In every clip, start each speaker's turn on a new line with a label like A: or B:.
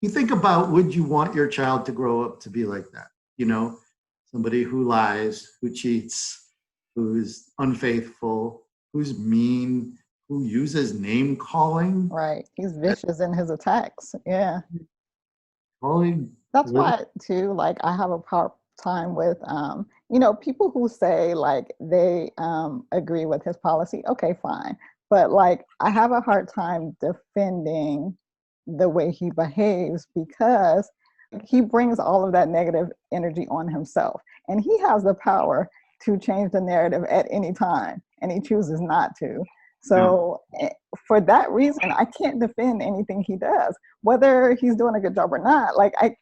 A: you think about, would you want your child to grow up to be like that? You know, somebody who lies, who cheats, who's unfaithful, who's mean, who uses name calling.
B: Right. He's vicious in his attacks. Yeah.
A: Calling
B: That's why too, like I have a hard time with people who say like they agree with his policy. Okay, fine. But like I have a hard time defending the way he behaves because he brings all of that negative energy on himself. And he has the power to change the narrative at any time, and he chooses not to. So for that reason, I can't defend anything he does, whether he's doing a good job or not. Like I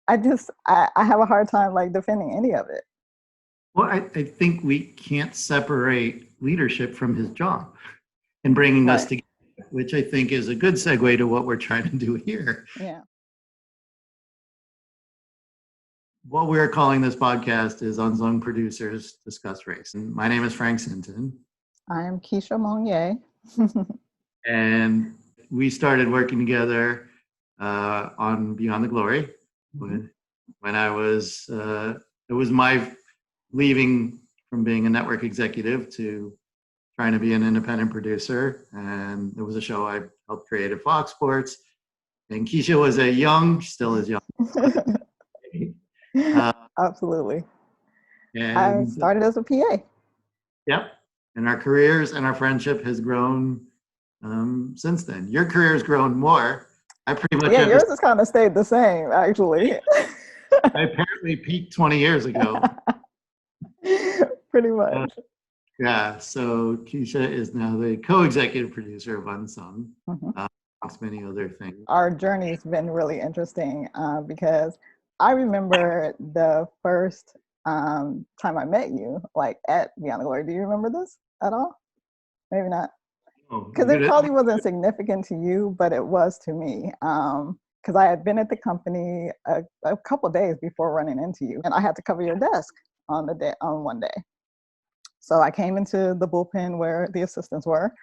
B: have a hard time like defending any of it.
A: Well, I think we can't separate leadership from his job and bringing us together, which I think is a good segue to what we're trying to do here.
B: Yeah.
A: What we're calling this podcast is Unsung Producers Discuss Race. And my name is Frank Sinton.
B: I am Kysha Mounia.
A: And we started working together on Beyond the Glory when I was, it was my leaving from being a network executive to trying to be an independent producer. And there was a show I helped create at Fox Sports. And Kysha was still is young.
B: Absolutely.
A: And
B: I started as a PA.
A: Yep. And our careers and our friendship has grown since then. Your career has grown more. I pretty much
B: yours has kind of stayed the same, actually.
A: I apparently peaked 20 years ago.
B: Pretty much.
A: Yeah. So Kysha is now the co-executive producer of Unsung, amongst many other things.
B: Our journey's been really interesting because I remember the first time I met you, like at Beyond the Glory. Do you remember this at all? Maybe not. Because it probably wasn't significant to you, but it was to me. Because I had been at the company a couple of days before running into you, and I had to cover your desk on one day. So I came into the bullpen where the assistants were,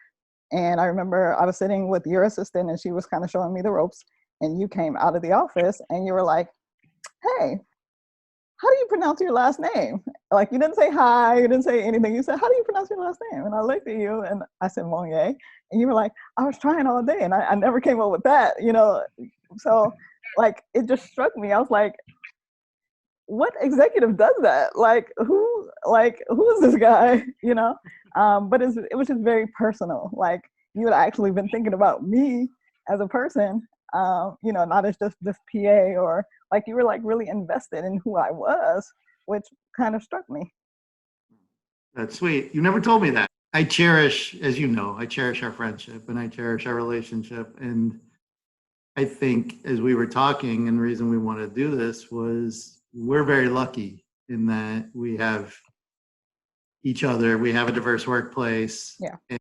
B: and I remember I was sitting with your assistant, and she was kind of showing me the ropes, and you came out of the office, and you were like, "Hey, how do you pronounce your last name?" Like, you didn't say hi, you didn't say anything. You said, "How do you pronounce your last name?" And I looked at you and I said, Mounia. And you were like, "I was trying all day and I never came up with that," So like, it just struck me. I was like, what executive does that? Like, who is this guy? But it was just very personal. Like, you had actually been thinking about me as a person, not as just this PA, or like you were like really invested in who I was, which kind of struck me.
A: That's sweet. You never told me that. I cherish, as you know, I cherish our friendship and I cherish our relationship. And I think as we were talking, and the reason we wanted to do this was we're very lucky in that we have each other. We have a diverse workplace.
B: Yeah.
A: And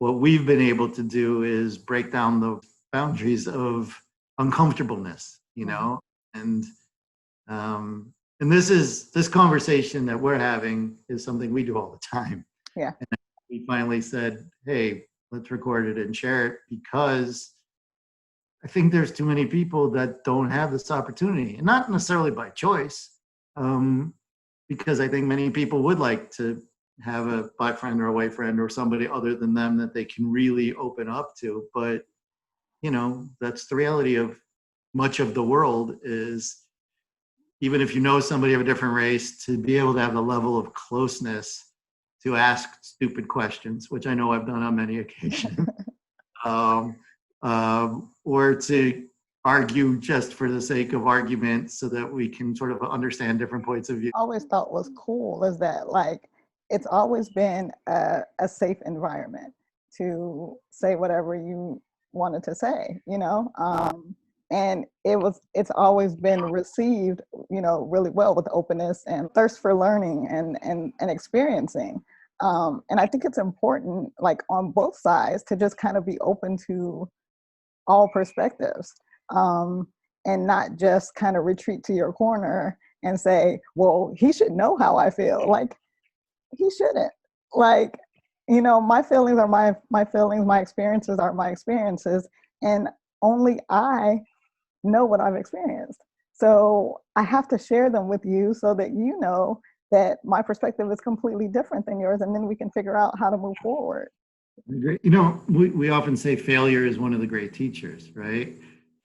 A: what we've been able to do is break down the boundaries of uncomfortableness, and this conversation that we're having is something we do all the time.
B: Yeah.
A: And we finally said, hey, let's record it and share it, because I think there's too many people that don't have this opportunity, and not necessarily by choice, because I think many people would like to have a black friend or a white friend or somebody other than them that they can really open up to. But, that's the reality of much of the world, is even if you know somebody of a different race, to be able to have the level of closeness to ask stupid questions, which I know I've done on many occasions, or to argue just for the sake of argument so that we can sort of understand different points of view.
B: I always thought was cool is that, like, it's always been a safe environment to say whatever you wanted to say, and it's always been received, really well, with openness and thirst for learning and experiencing. And I think it's important, like, on both sides, to just kind of be open to all perspectives, and not just kind of retreat to your corner and say, well, he should know how I feel. Like, he shouldn't. Like, my feelings are my feelings, my experiences are my experiences. And only I know what I've experienced. So I have to share them with you so that you know that my perspective is completely different than yours, and then we can figure out how to move forward.
A: We often say failure is one of the great teachers, right?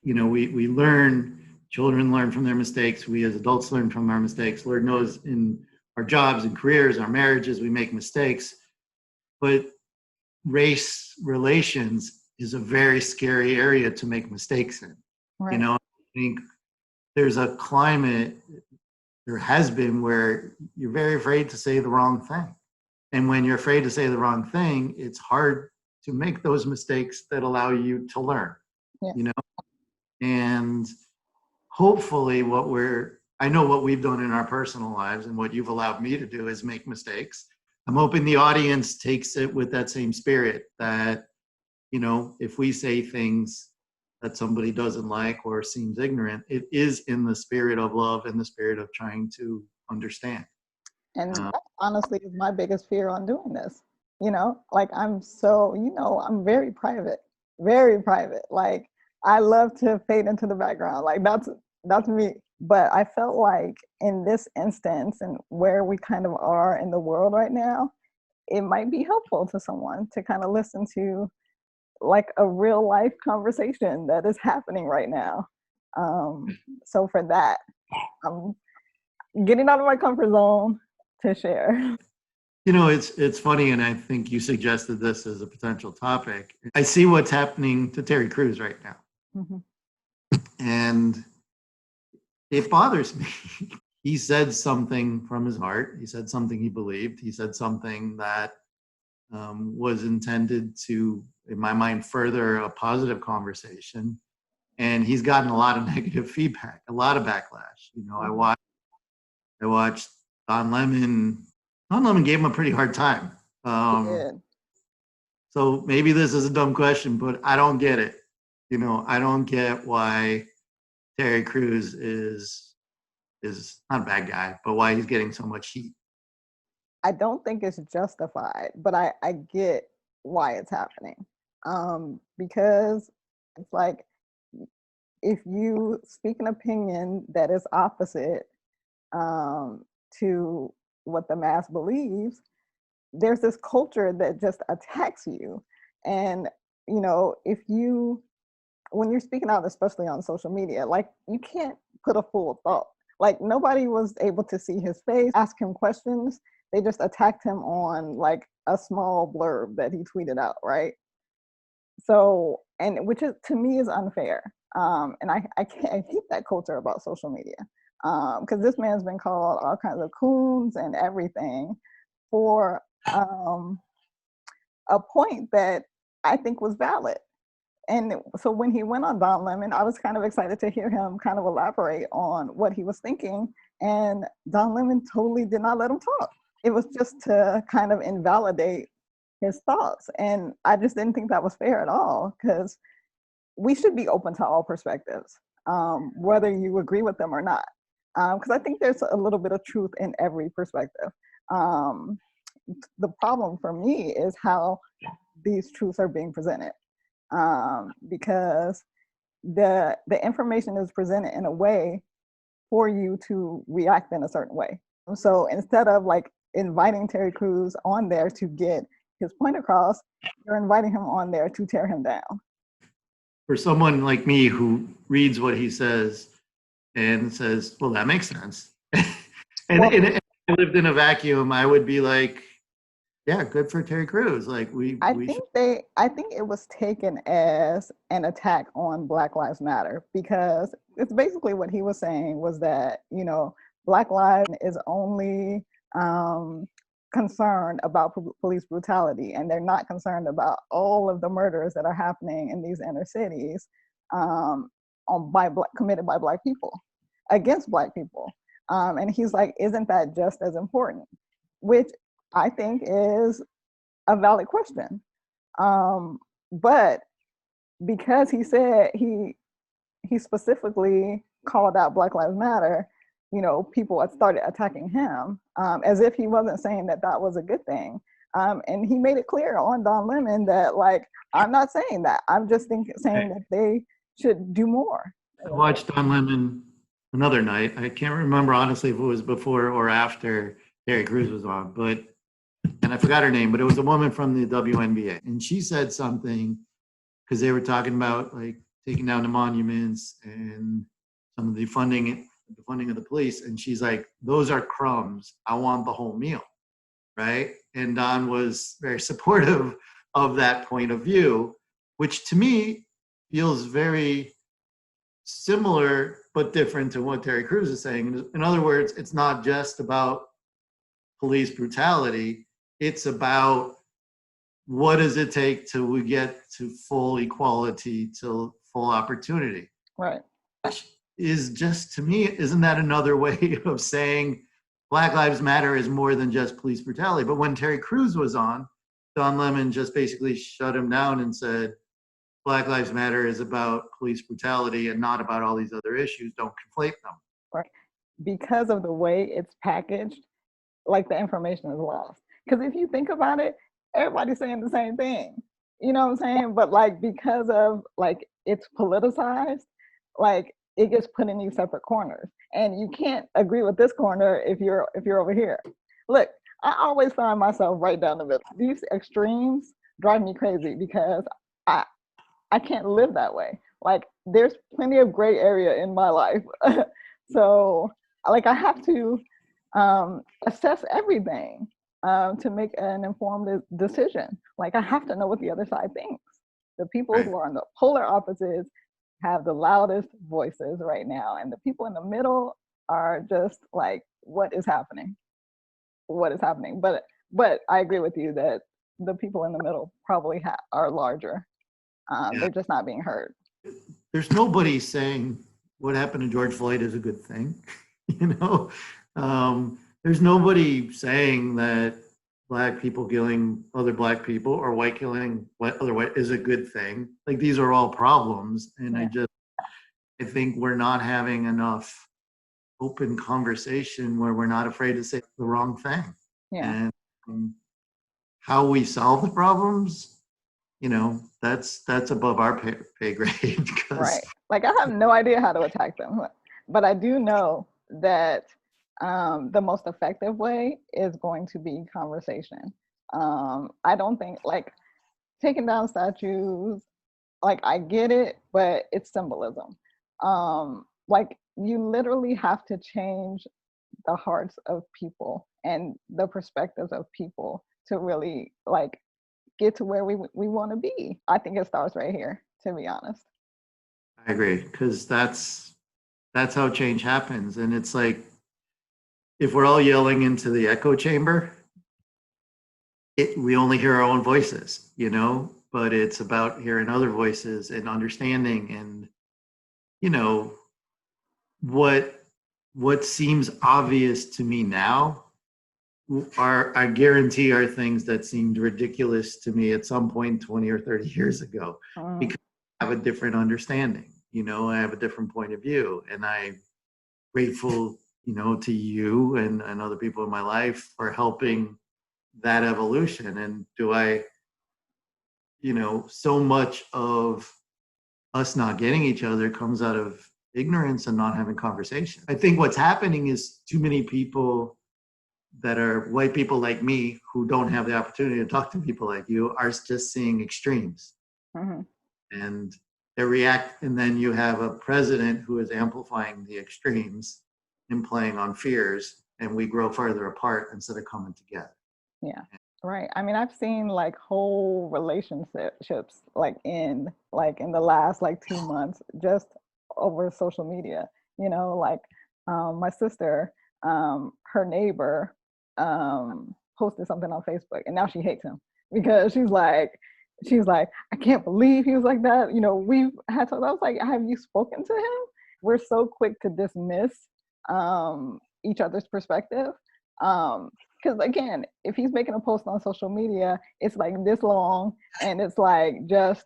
A: We learn, children learn from their mistakes. We as adults learn from our mistakes. Lord knows in our jobs and careers, our marriages, we make mistakes. But race relations is a very scary area to make mistakes in.
B: Right.
A: I think there's a climate, there has been, where you're very afraid to say the wrong thing. And when you're afraid to say the wrong thing, it's hard to make those mistakes that allow you to learn,
B: Yeah.
A: And hopefully I know what we've done in our personal lives and what you've allowed me to do is make mistakes. I'm hoping the audience takes it with that same spirit that, if we say things that somebody doesn't like or seems ignorant, it is in the spirit of love and the spirit of trying to understand.
B: And that honestly is my biggest fear on doing this. Like I'm very private, very private. Like I love to fade into the background. Like that's me. But I felt like in this instance and where we kind of are in the world right now, it might be helpful to someone to kind of listen to like a real life conversation that is happening right now. So for that, I'm getting out of my comfort zone to share.
A: It's funny, and I think you suggested this as a potential topic. I see what's happening to Terry Crews right now. Mm-hmm. And it bothers me. He said something from his heart. He said something he believed. He said something that was intended to, in my mind, further a positive conversation. And he's gotten a lot of negative feedback, a lot of backlash. I watched Don Lemon. Don Lemon gave him a pretty hard time. So maybe this is a dumb question, but I don't get it. I don't get why Terry Crews is not a bad guy, but why he's getting so much heat.
B: I don't think it's justified, but I get why it's happening. Because it's like, if you speak an opinion that is opposite to what the mass believes, there's this culture that just attacks you. And, when you're speaking out, especially on social media, like you can't put a full thought. Like nobody was able to see his face, ask him questions. They just attacked him on like a small blurb that he tweeted out, right? So, and which is to me is unfair. And I hate that culture about social media. Because this man's been called all kinds of coons and everything for a point that I think was valid. And so when he went on Don Lemon, I was kind of excited to hear him kind of elaborate on what he was thinking. And Don Lemon totally did not let him talk. It was just to kind of invalidate his thoughts. And I just didn't think that was fair at all, because we should be open to all perspectives, whether you agree with them or not. Because I think there's a little bit of truth in every perspective. The problem for me is how these truths are being presented. Because the information is presented in a way for you to react in a certain way. So instead of like inviting Terry Crews on there to get his point across, you're inviting him on there to tear him down.
A: For someone like me who reads what he says and says, well, that makes sense. and if I lived in a vacuum, I would be like, yeah, good for Terry Crews. Like
B: I think it was taken as an attack on Black Lives Matter, because it's basically what he was saying was that, Black Lives is only concerned about police brutality, and they're not concerned about all of the murders that are happening in these inner cities committed by Black people against Black people. And he's like, isn't that just as important? Which I think is a valid question. But because he said he specifically called out Black Lives Matter, people had started attacking him as if he wasn't saying that was a good thing. And he made it clear on Don Lemon that, like, I'm not saying that. I'm just saying that should do more.
A: I watched Don Lemon another night. I can't remember honestly if it was before or after Terry Crews was on, but and I forgot her name, but it was a woman from the WNBA, and she said something because they were talking about like taking down the monuments and some of the funding of the police, and she's like, "Those are crumbs. I want the whole meal." Right? And Don was very supportive of that point of view, which to me feels very similar but different to what Terry Crews is saying. In other words, it's not just about police brutality, it's about what does it take till we get to full equality, to full opportunity.
B: Right.
A: Is just, to me, isn't that another way of saying Black Lives Matter is more than just police brutality? But when Terry Crews was on, Don Lemon just basically shut him down and said, Black Lives Matter is about police brutality and not about all these other issues. Don't conflate them.
B: Right. Because of the way it's packaged, like the information is lost. Because if you think about it, everybody's saying the same thing. You know what I'm saying? But like because of like it's politicized, like it gets put in these separate corners. And you can't agree with this corner if you're over here. Look, I always find myself right down the middle. These extremes drive me crazy because I can't live that way. Like there's plenty of gray area in my life. So like I have to assess everything to make an informed decision. Like I have to know what the other side thinks. The people who are on the polar opposites have the loudest voices right now, and the people in the middle are just like, what is happening? What is happening? But I agree with you that the people in the middle probably are larger. They're just not being heard.
A: There's nobody saying what happened to George Floyd is a good thing. You know, there's nobody saying that Black people killing other Black people or white killing other white is a good thing. Like these are all problems, and I think we're not having enough open conversation where we're not afraid to say the wrong thing.
B: Yeah.
A: And how we solve the problems, you know, that's above our pay grade.
B: Right. Like I have no idea how to attack them, but I do know that the most effective way is going to be conversation. I don't think like taking down statues, like I get it, but it's symbolism. Like you literally have to change the hearts of people and the perspectives of people to really like get to where we want to be. I think it starts right here, to be honest.
A: I agree, because that's how change happens. And it's like, if we're all yelling into the echo chamber, we only hear our own voices, you know, but it's about hearing other voices and understanding. And, you know, what seems obvious to me now I guarantee are things that seemed ridiculous to me at some point 20 or 30 years ago, because I have a different understanding, you know, I have a different point of view, and I'm grateful, you know, to you and other people in my life for helping that evolution. And you know, so much of us not getting each other comes out of ignorance and not having conversation. I think what's happening is too many people that are white people like me who don't have the opportunity to talk to people like you are just seeing extremes. And they react, and then you have a president who is amplifying the extremes and playing on fears, and we grow farther apart instead of coming together.
B: Yeah, right. I mean, I've seen like whole relationships like in the last like 2 months just over social media, you know, like my sister, her neighbor posted something on Facebook, and now she hates him because she's like, I can't believe he was like that. You know, we've had to, I was like, have you spoken to him? We're so quick to dismiss each other's perspective. Because again, if he's making a post on social media, it's like this long, and it's like, just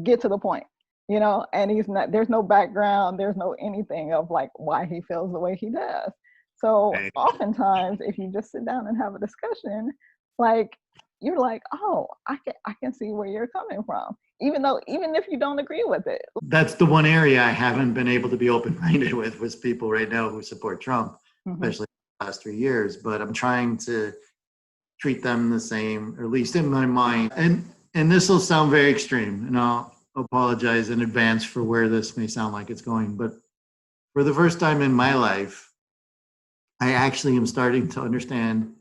B: get to the point, you know, and there's no background, there's no anything of like why he feels the way he does. So oftentimes, if you just sit down and have a discussion, like you're like, oh, I can see where you're coming from, even if you don't agree with it.
A: That's the one area I haven't been able to be open-minded with people right now who support Trump, especially the last 3 years. But I'm trying to treat them the same, or at least in my mind. And this will sound very extreme, and I'll apologize in advance for where this may sound like it's going. But for the first time in my life, I actually am starting to understand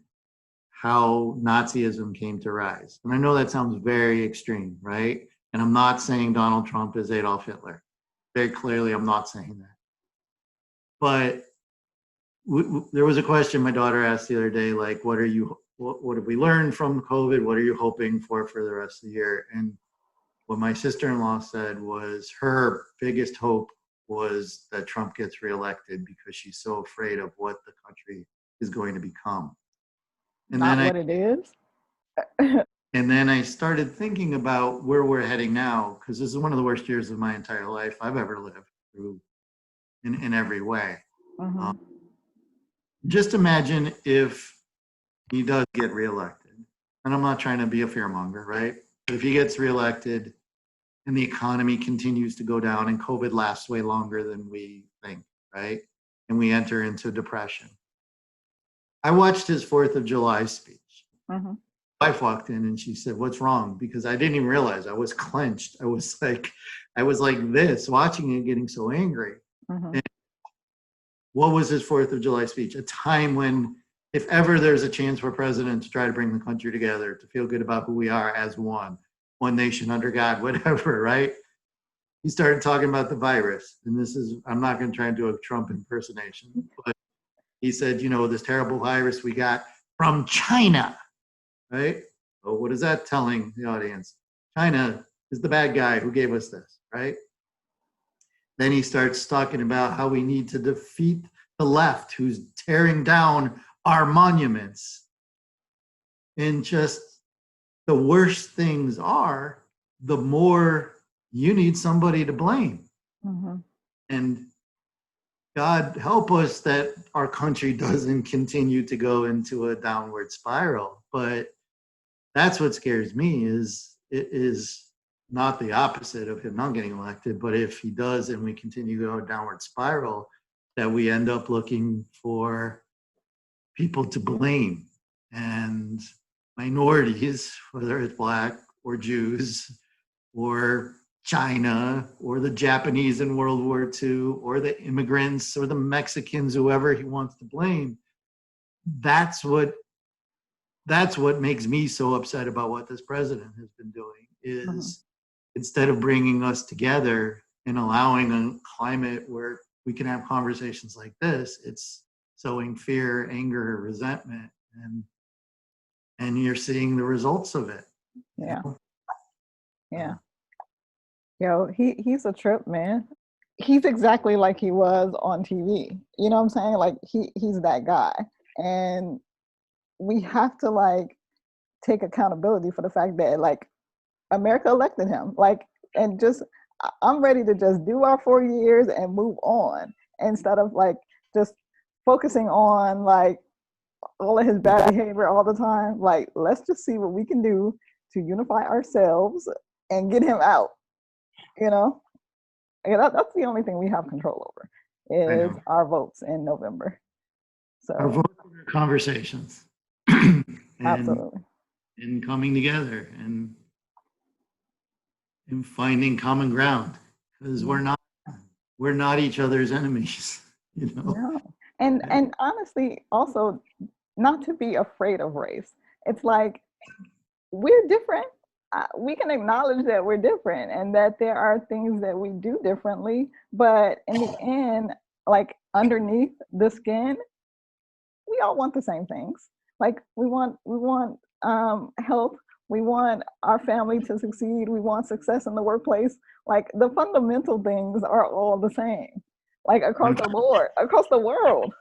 A: how Nazism came to rise. And I know that sounds very extreme, right? And I'm not saying Donald Trump is Adolf Hitler. Very clearly, I'm not saying that. But there was a question my daughter asked the other day, like, what have we learned from COVID? What are you hoping for the rest of the year? And what my sister-in-law said was her biggest hope was that Trump gets reelected because she's so afraid of what the country is going to become. And
B: Not
A: then
B: what it is.
A: And then I started thinking about where we're heading now, because this is one of the worst years of my entire life I've ever lived through in every way. Just imagine if he does get reelected. And I'm not trying to be a fearmonger, right? But if he gets reelected and the economy continues to go down and COVID lasts way longer than we think, right? And we enter into depression. I watched his 4th of July speech. My wife walked in and she said, "What's wrong?" Because I didn't even realize I was clenched. I was like this, watching it, getting so angry. And what was his 4th of July speech? A time when, if ever there's a chance for a president to try to bring the country together, to feel good about who we are as one nation under God, whatever, right? He started talking about the virus. And this is, I'm not going to try and do a Trump impersonation, but he said, this terrible virus we got from China, right? So what is that telling the audience? China is the bad guy who gave us this, right? Then he starts talking about how we need to defeat the left who's tearing down our monuments. And just the worse things are, the more you need somebody to blame. And God help us that our country doesn't continue to go into a downward spiral. But that's what scares me, is it is not the opposite of him not getting elected, but if he does and we continue to go a downward spiral, that we end up looking for people to blame, and minorities, whether it's Black or Jews or China or the Japanese in World War II or the immigrants or the Mexicans, whoever he wants to blame. That's what makes me so upset about what this president has been doing, is instead of bringing us together and allowing a climate where we can have conversations like this, it's sowing fear, anger, resentment, and you're seeing the results of it.
B: Yeah. Yo, he's a trip, man. He's exactly like he was on TV. You know what I'm saying? Like he's that guy. And we have to like take accountability for the fact that like America elected him. Like, and just I'm ready to just do our 4 years and move on, instead of like just focusing on like all of his bad behavior all the time. Like, let's just see what we can do to unify ourselves and get him out. That's the only thing we have control over, is our votes in November. So
A: our votes are conversations.
B: Absolutely.
A: And coming together and finding common ground, because we're not each other's enemies.
B: No. And honestly, also, not to be afraid of race. It's like, we're different. We can acknowledge that we're different and that there are things that we do differently, but in the end, like underneath the skin, we all want the same things. Like we want health. We want our family to succeed. We want success in the workplace. Like the fundamental things are all the same, like across the board, across the world.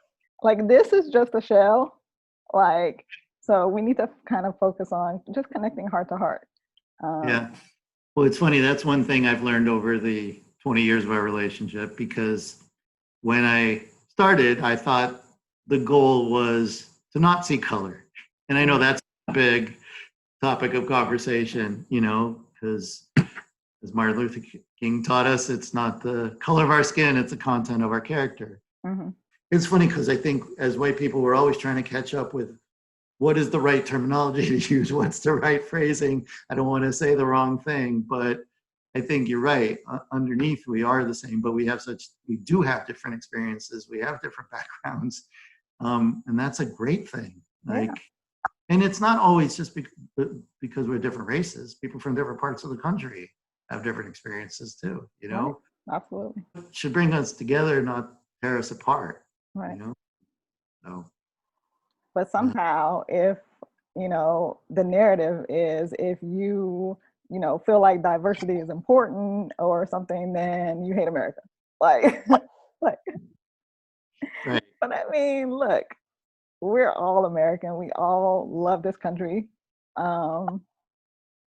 B: Like this is just a shell. Like, so we need to kind of focus on just connecting heart to heart.
A: Yeah. Well, it's funny. That's one thing I've learned over the 20 years of our relationship, because when I started, I thought the goal was to not see color. And I know that's big topic of conversation, because as Martin Luther King taught us, it's not the color of our skin, it's the content of our character.
B: Mm-hmm.
A: It's funny because I think as white people, we're always trying to catch up with what is the right terminology to use, what's the right phrasing. I don't want to say the wrong thing, but I think you're right. Underneath, we are the same, but we do have different experiences. We have different backgrounds. And that's a great thing. And it's not always just because we're different races. People from different parts of the country have different experiences too,
B: Right. Absolutely.
A: It should bring us together, not tear us apart,
B: right.
A: So,
B: but somehow if, the narrative is if you feel like diversity is important or something, then you hate America. Like, like,
A: right.
B: But I mean, look, we're all American. We all love this country.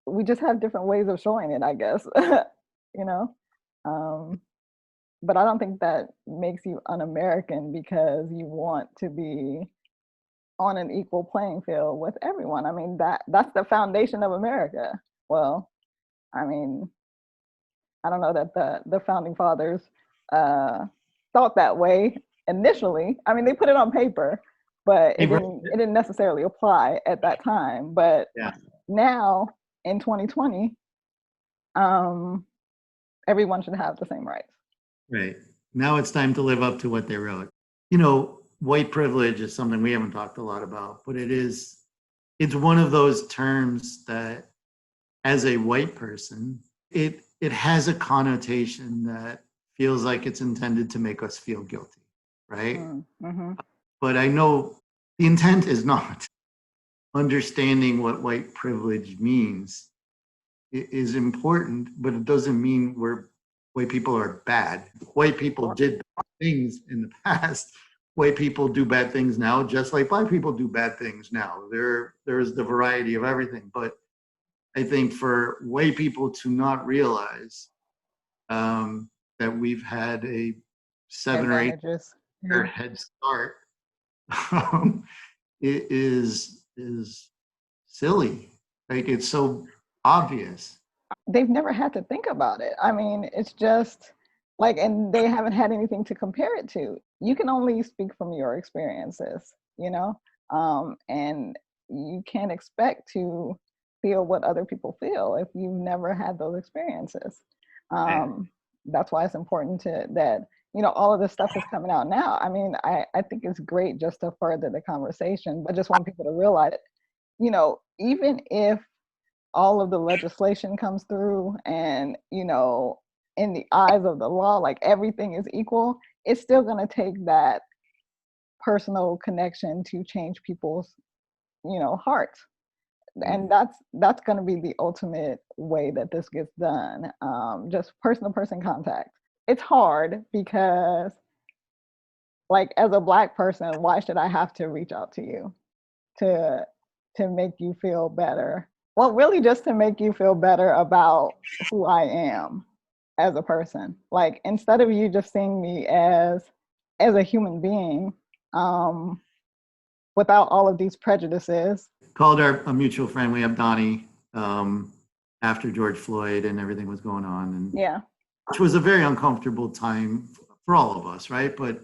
B: We just have different ways of showing it, I guess. But I don't think that makes you un-American because you want to be on an equal playing field with everyone. I mean, that's the foundation of America. Well, I mean, I don't know that the founding fathers thought that way initially. I mean, they put it on paper, but it didn't necessarily apply at that time. But now in 2020, everyone should have the same rights.
A: Right. Now it's time to live up to what they wrote. White privilege is something we haven't talked a lot about, but it's one of those terms that as a white person, it has a connotation that feels like it's intended to make us feel guilty, right?
B: Mm-hmm.
A: But I know the intent is not. Understanding what white privilege means is important, but it doesn't mean white people are bad. White people did bad things in the past. White people do bad things now, just like black people do bad things now. There's the variety of everything. But I think for white people to not realize that we've had a 7 or 8 year head start it is silly. Like, it's so obvious.
B: They've never had to think about it. I mean, it's just like, and they haven't had anything to compare it to. You can only speak from your experiences, and you can't expect to feel what other people feel if you've never had those experiences. That's why it's important that all of this stuff is coming out now. I mean, I think it's great just to further the conversation, but just want people to realize, even if all of the legislation comes through and, in the eyes of the law, like everything is equal, it's still going to take that personal connection to change people's, hearts. And that's going to be the ultimate way that this gets done. Just person-to-person contact. It's hard because, like, as a Black person, why should I have to reach out to you to make you feel better? Well, really just to make you feel better about who I am as a person. Like, instead of you just seeing me as a human being, without all of these prejudices.
A: Called a mutual friend. We have Donnie after George Floyd and everything was going on. And which was a very uncomfortable time for all of us, right? But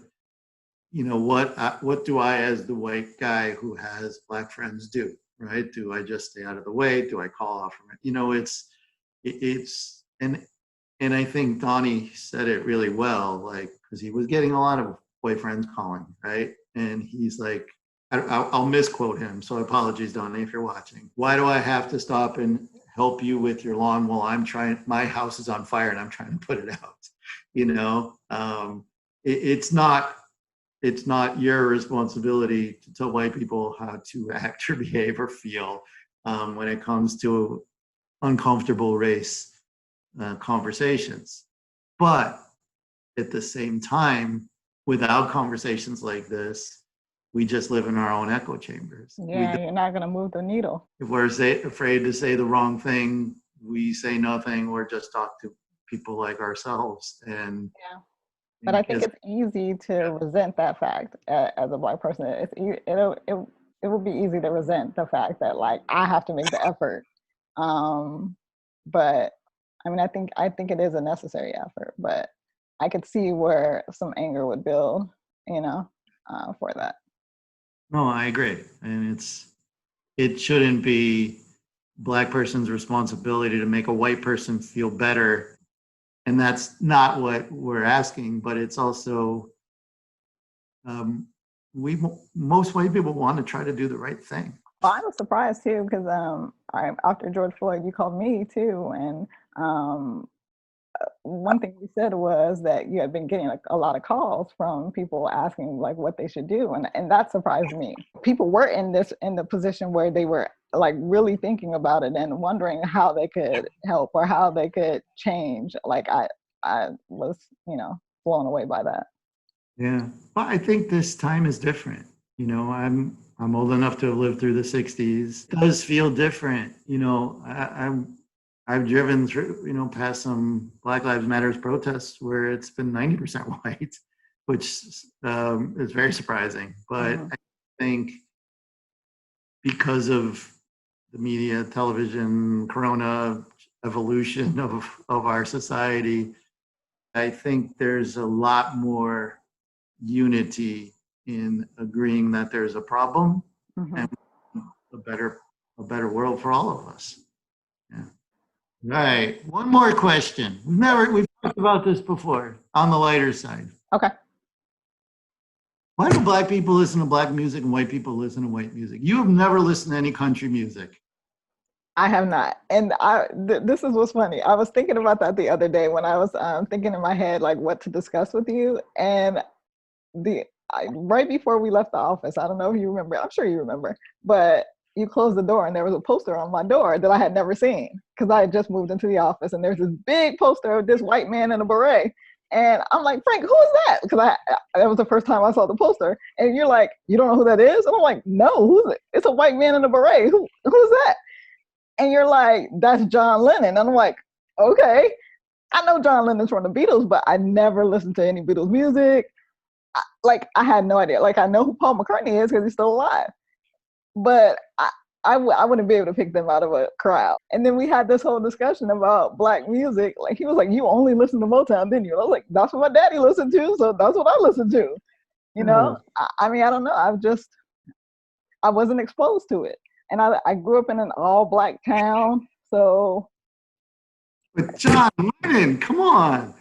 A: what do I, as the white guy who has Black friends, do? Right? Do I just stay out of the way? Do I call off from it? And I think Donnie said it really well, like, because he was getting a lot of white friends calling, right? And he's like, I'll misquote him, so apologies, Donnie, if you're watching. Why do I have to stop and help you with your lawn while my house is on fire and I'm trying to put it out? It's not your responsibility to tell white people how to act or behave or feel when it comes to uncomfortable race conversations. But at the same time, without conversations like this, we just live in our own echo chambers.
B: Yeah, you're not going to move the needle.
A: If we're afraid to say the wrong thing, we say nothing or just talk to people like ourselves. And
B: but I think it's easy to resent that fact as a Black person. it would be easy to resent the fact that like I have to make the effort. But I mean, I think it is a necessary effort, but I could see where some anger would build, for that.
A: No, I agree. And it shouldn't be black person's responsibility to make a white person feel better. And that's not what we're asking, but it's also most white people want to try to do the right thing.
B: Well, I was surprised too because after George Floyd, you called me too, and one thing you said was that you had been getting like a lot of calls from people asking like what they should do, and that surprised me. People were in the position where they were like really thinking about it and wondering how they could help or how they could change. Like I was, blown away by that.
A: Yeah, but I think this time is different. I'm old enough to have lived through the '60s. It does feel different. I've driven through, past some Black Lives Matters protests where it's been 90% white, which is very surprising. But I think because of the media, television, Corona evolution of our society, I think there's a lot more unity in agreeing that there's a problem and a better world for all of us. Yeah. Right. One more question. We've talked about this before on the lighter side.
B: Okay.
A: Why do black people listen to black music and white people listen to white music? You have never listened to any country music.
B: I have not. And this is what's funny. I was thinking about that the other day when I was thinking in my head, like what to discuss with you. And right before we left the office, I don't know if you remember, I'm sure you remember, but you closed the door and there was a poster on my door that I had never seen because I had just moved into the office and there's this big poster of this white man in a beret. And I'm like, Frank, who is that? Because that was the first time I saw the poster. And you're like, you don't know who that is? And I'm like, no, who's it? It's a white man in a beret. Who's that? And you're like, that's John Lennon. And I'm like, okay. I know John Lennon's from the Beatles, but I never listened to any Beatles music. I had no idea. Like, I know who Paul McCartney is because he's still alive. But I wouldn't be able to pick them out of a crowd. And then we had this whole discussion about black music. Like, he was like, you only listen to Motown, didn't you? And I was like, that's what my daddy listened to, so that's what I listened to. I mean, I don't know. I wasn't exposed to it. And I grew up in an all-black town, so.
A: But John Lennon, come on.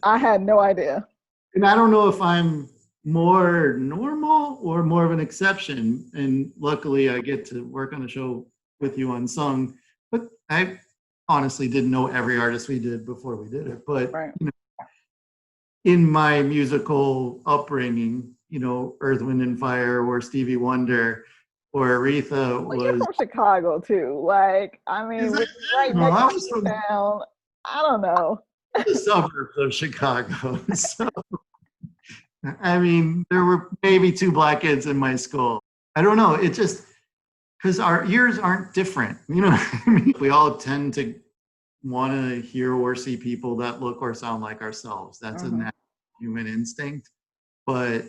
B: I had no idea.
A: And I don't know if I'm more normal or more of an exception. And luckily, I get to work on a show with you Unsung. But I honestly didn't know every artist we did before we did it. But
B: right.
A: In my musical upbringing, Earth, Wind, and Fire or Stevie Wonder or Aretha was.
B: You're from Chicago too. Like, I mean, right next to town. I don't know.
A: The suburbs of Chicago. So, I mean, there were maybe 2 black kids in my school. I don't know. It just, because our ears aren't different. You know what I mean? We all tend to want to hear or see people that look or sound like ourselves. That's a natural human instinct. But,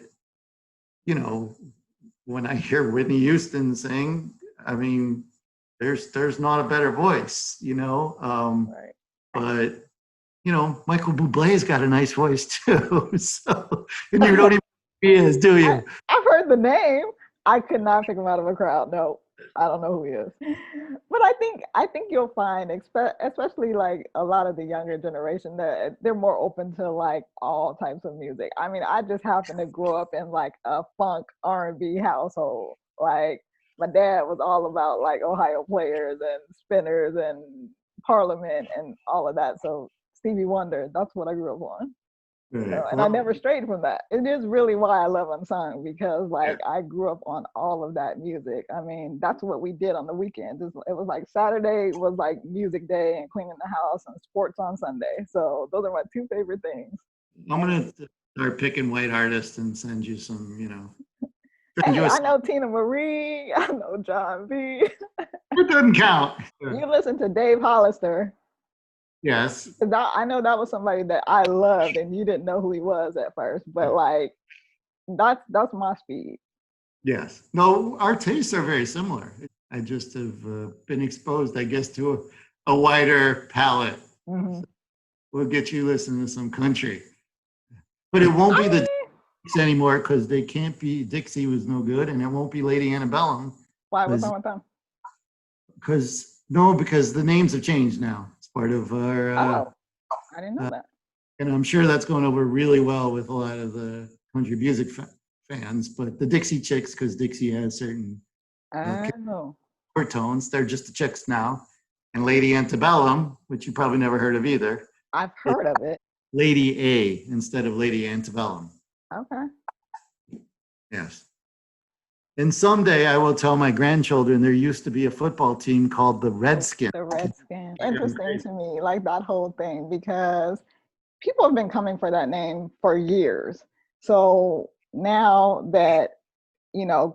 A: when I hear Whitney Houston sing, I mean, there's not a better voice,
B: Right.
A: But Michael Bublé's got a nice voice too. So, and you don't even know who he is, do you?
B: I've heard the name. I could not pick him out of a crowd. No, I don't know who he is. But I think you'll find, especially like a lot of the younger generation, that they're more open to like all types of music. I mean, I just happen to grow up in like a funk R&B household. Like, my dad was all about like Ohio Players and Spinners and Parliament and all of that. So Stevie Wonder, that's what I grew up on. And I never strayed from that. It is really why I love Unsung, because like I grew up on all of that music. I mean, that's what we did on the weekends. It was like Saturday was like music day and cleaning the house, and sports on Sunday. So those are my 2 favorite things.
A: I'm gonna start picking white artists and send you some,
B: Hey, I know Tina Marie. I know John B.
A: It doesn't count.
B: You listen to Dave Hollister.
A: Yes.
B: I know that was somebody that I loved, and you didn't know who he was at first, but like that's my speed.
A: Yes. No, our tastes are very similar. I just have been exposed, I guess, to a wider palette.
B: Hmm.
A: We'll get you listening to some country, but it won't be the Dicks anymore because they can't be. Dixie was no good, and it won't be Lady Antebellum
B: Why? What's wrong with them?
A: because the names have changed now. It's part of our.
B: Oh, I didn't know that.
A: And I'm sure that's going over really well with a lot of the country music fans. But the Dixie Chicks, because Dixie has certain
B: Oh,
A: tones, they're just the Chicks now. And Lady Antebellum, which you probably never heard of either,
B: I've heard of it.
A: Lady A instead of Lady Antebellum.
B: Okay.
A: Yes. And someday I will tell my grandchildren there used to be a football team called the Redskins.
B: The Redskins. Interesting to me, like that whole thing, because people have been coming for that name for years. So now that,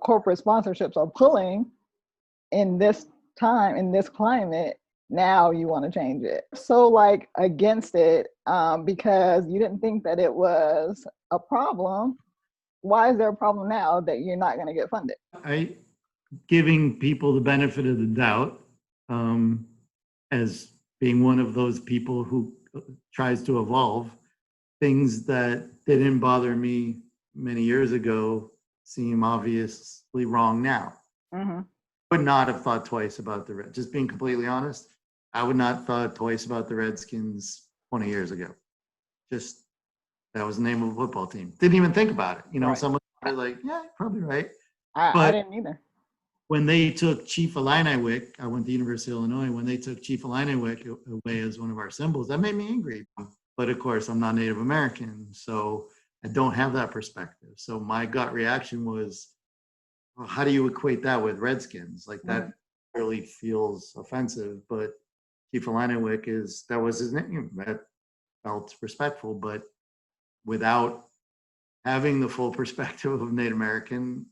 B: corporate sponsorships are pulling in this time, in this climate, now you want to change it. So like against it, because you didn't think that it was a problem. Why is there a problem now that you're not going to get funded?
A: Giving people the benefit of the doubt, as being one of those people who tries to evolve. Things that didn't bother me many years ago seem obviously wrong now.
B: Mm-hmm.
A: Would not have thought twice about the Reds. Just being completely honest, I would not have thought twice about the Redskins 20 years ago. Just that was the name of a football team. Didn't even think about it.
B: Right.
A: Someone like, yeah, probably right.
B: I didn't either.
A: When they took Chief Illiniwek, I went to University of Illinois. When they took Chief Illiniwek away as one of our symbols, that made me angry. But of course, I'm not Native American, so I don't have that perspective. So my gut reaction was, well, how do you equate that with Redskins? Like that really feels offensive. But Chief Illiniwek that was his name. That felt respectful, but without having the full perspective of Native American,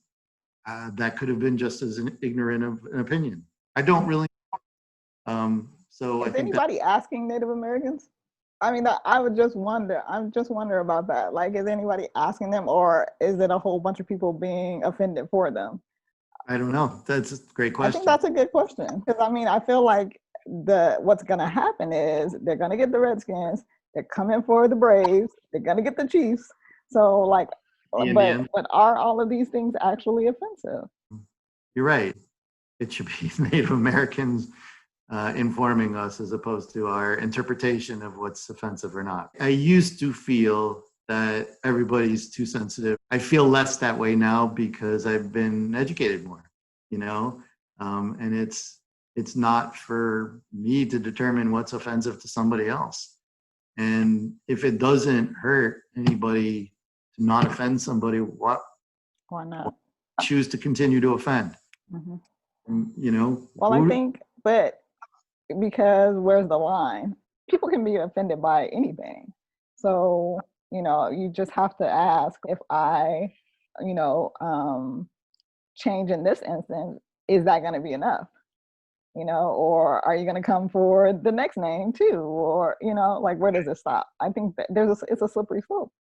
A: that could have been just as ignorant of an opinion. I don't really. So
B: is anybody asking Native Americans? I mean, I would just wonder. I'm just wondering about that. Like, is anybody asking them, or is it a whole bunch of people being offended for them?
A: I don't know. That's a great question.
B: I think that's a good question because I feel like what's going to happen is they're going to get the Redskins. They're coming for the Braves. They're going to get the Chiefs. So like, but are all of these things actually offensive?
A: You're right. It should be Native Americans informing us as opposed to our interpretation of what's offensive or not. I used to feel that everybody's too sensitive. I feel less that way now because I've been educated more, and it's not for me to determine what's offensive to somebody else. And if it doesn't hurt anybody to not offend somebody, why not choose to continue to offend?
B: Mm-hmm. Well, I think, but because where's the line? People can be offended by anything. So, you just have to ask if I, change in this instance, is that going to be enough? Or are you going to come for the next name too? Or, like, where does it stop? I think that it's a slippery slope.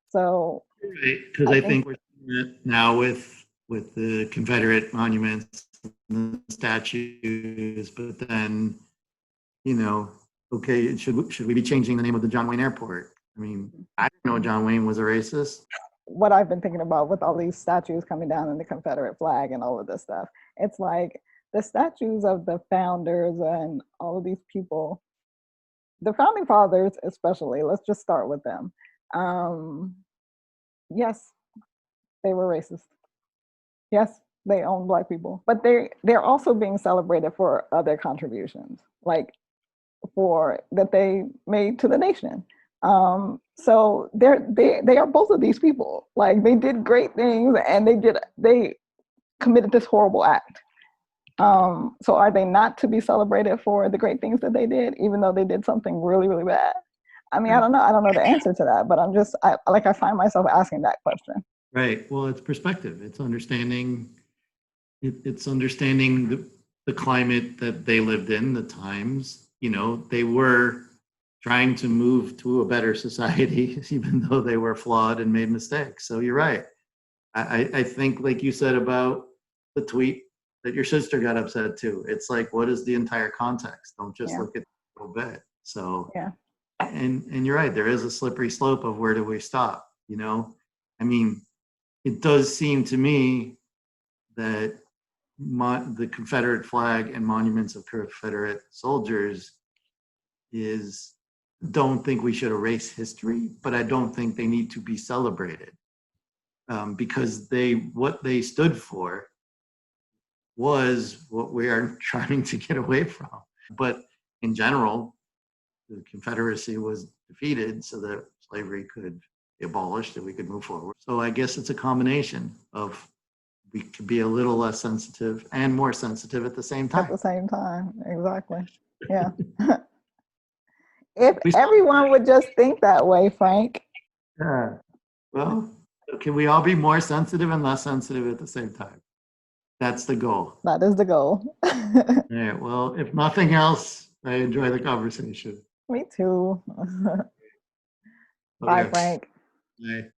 B: So,
A: because I think we're seeing it now with the Confederate monuments, and the statues, but then, okay, should we be changing the name of the John Wayne Airport? I mean, I didn't know John Wayne was a racist.
B: What I've been thinking about with all these statues coming down in the Confederate flag and all of this stuff, it's like the statues of the founders and all of these people, the founding fathers especially, let's just start with them. Yes, they were racist. Yes, they own Black people, but they're also being celebrated for other contributions, like for that they made to the nation. So they are both of these people. Like they did great things, and they committed this horrible act. So are they not to be celebrated for the great things that they did, even though they did something really, really bad? I mean, I don't know. I don't know the answer to that, but I find myself asking that question.
A: Right. Well, it's perspective. It's understanding. It's understanding the climate that they lived in, the times. They were trying to move to a better society, even though they were flawed and made mistakes. So you're right. I think, like you said about the tweet that your sister got upset too. It's like, what is the entire context? Don't just
B: Yeah.
A: look at a little bit. So,
B: Yeah.
A: and you're right. There is a slippery slope of where do we stop? You know, I mean, it does seem to me that the Confederate flag and monuments of Confederate soldiers is don't think we should erase history, but I don't think they need to be celebrated because what they stood for was what we are trying to get away from. But in general, the Confederacy was defeated so that slavery could be abolished and we could move forward. So I guess it's a combination of we could be a little less sensitive and more sensitive at the same
B: At
A: time.
B: the same time, exactly. Yeah. If
A: We
B: everyone would just think that way, Frank.
A: Yeah. Well, can we all be more sensitive and less sensitive at the same time? That's the goal.
B: That is the goal.
A: All right. Well, if nothing else, I enjoy the conversation.
B: Me too.
A: Okay.
B: Bye, Frank.
A: Bye.